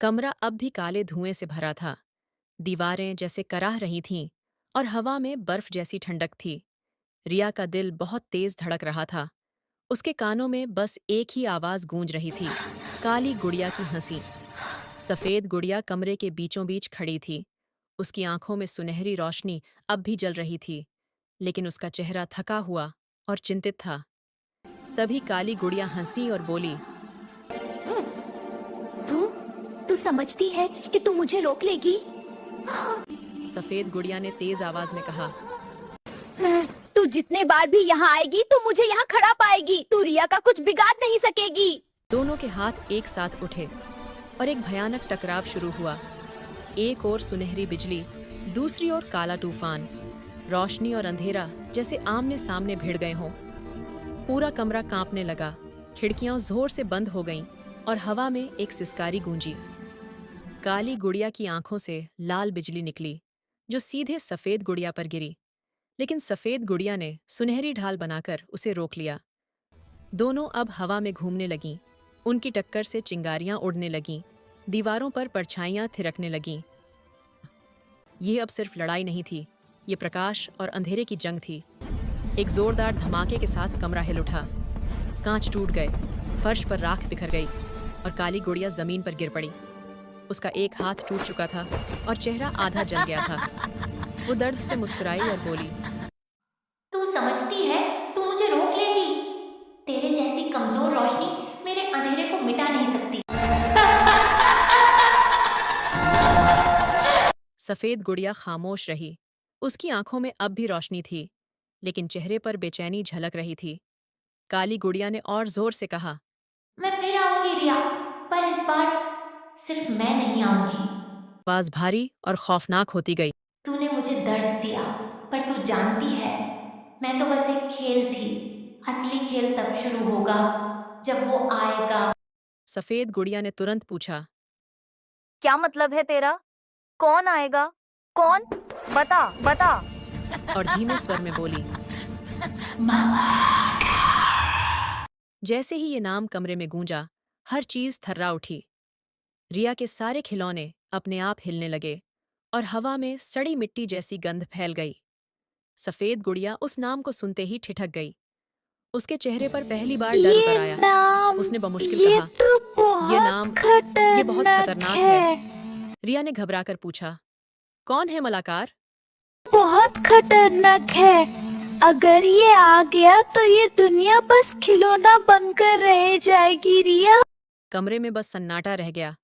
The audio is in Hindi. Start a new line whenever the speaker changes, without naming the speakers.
कमरा अब भी काले धुएं से भरा था। दीवारें जैसे कराह रही थीं और हवा में बर्फ जैसी ठंडक थी। रिया का दिल बहुत तेज धड़क रहा था। उसके कानों में बस एक ही आवाज गूंज रही थी, काली गुड़िया की हंसी। सफेद गुड़िया कमरे के बीचों बीच खड़ी थी। उसकी आंखों में सुनहरी रोशनी अब भी जल रही थी, लेकिन उसका चेहरा थका हुआ और चिंतित था। तभी काली गुड़िया हंसी और बोली,
तू तू समझती है कि तू मुझे रोक लेगी?
सफेद गुड़िया ने तेज आवाज में कहा।
तू जितने बार भी यहाँ आएगी तू मुझे यहाँ खड़ा पाएगी। तू रिया का कुछ बिगाड़ नहीं सकेगी।
दोनों के हाथ एक साथ उठे और एक भयानक टकराव शुरू हुआ। एक ओर सुनहरी बिजली, दूसरी ओर काला तूफान। रोशनी और अंधेरा जैसे आमने सामने भिड़ गए हों। पूरा कमरा कांपने लगा, खिड़कियां जोर से बंद हो गईं और हवा में एक सिसकारी गूंजी। काली गुड़िया की आंखों से लाल बिजली निकली, जो सीधे सफेद गुड़िया पर गिरी। लेकिन सफेद गुड़िया ने सुनहरी ढाल बनाकर उसे रोक लिया। दोनों अब हवा में घूमने लगीं। उनकी टक्कर से चिंगारियां उड़ने लगीं, दीवारों पर परछाइयां थिरकने लगीं। ये अब सिर्फ लड़ाई नहीं थी, ये प्रकाश और अंधेरे की जंग थी। एक जोरदार धमाके के साथ कमरा हिल उठा। कांच टूट गए, फर्श पर राख बिखर गई और काली गुड़िया जमीन पर गिर पड़ी। उसका एक हाथ टूट चुका था और चेहरा आधा जल गया था। वो दर्द से मुस्कुराई और बोली,
तू समझती है तू मुझे रोक लेगी? तेरे जैसी कमजोर रोशनी मेरे अंधेरे को मिटा नहीं सकती।
सफेद गुड़िया खामोश रही। उसकी आंखों में अब भी रोशनी थी, लेकिन चेहरे पर बेचैनी झलक रही थी। काली गुड़िया ने और जोर से कहा,
मैं फिर आऊंगी रिया, पर इस बार सिर्फ मैं नहीं आऊंगी।
आवाज भारी और खौफनाक होती गई।
तूने मुझे दर्द दिया, पर तू जानती है मैं तो बस एक खेल थी। असली खेल तब शुरू होगा जब वो आएगा।
सफेद गुड़िया ने तुरंत पूछा,
क्या मतलब है तेरा? कौन आएगा? कौन? बता बता।
और धीमे स्वर में बोली। जैसे ही ये नाम कमरे में गूंजा, हर चीज थर्रा उठी। रिया के सारे खिलौने अपने आप हिलने लगे और हवा में सड़ी मिट्टी जैसी गंध फैल गई। सफेद गुड़िया उस नाम को सुनते ही ठिठक गई। उसके चेहरे पर पहली बार डर उतर आया। उसने बमुश्किल कहा, ये नाम, ये बहुत खतरनाक है। रिया ने घबराकर पूछा, कौन है मलाकार?
बहुत खतरनाक है। अगर ये आ गया तो ये दुनिया बस खिलौना बनकर रह जाएगी रिया।
कमरे में बस सन्नाटा रह गया।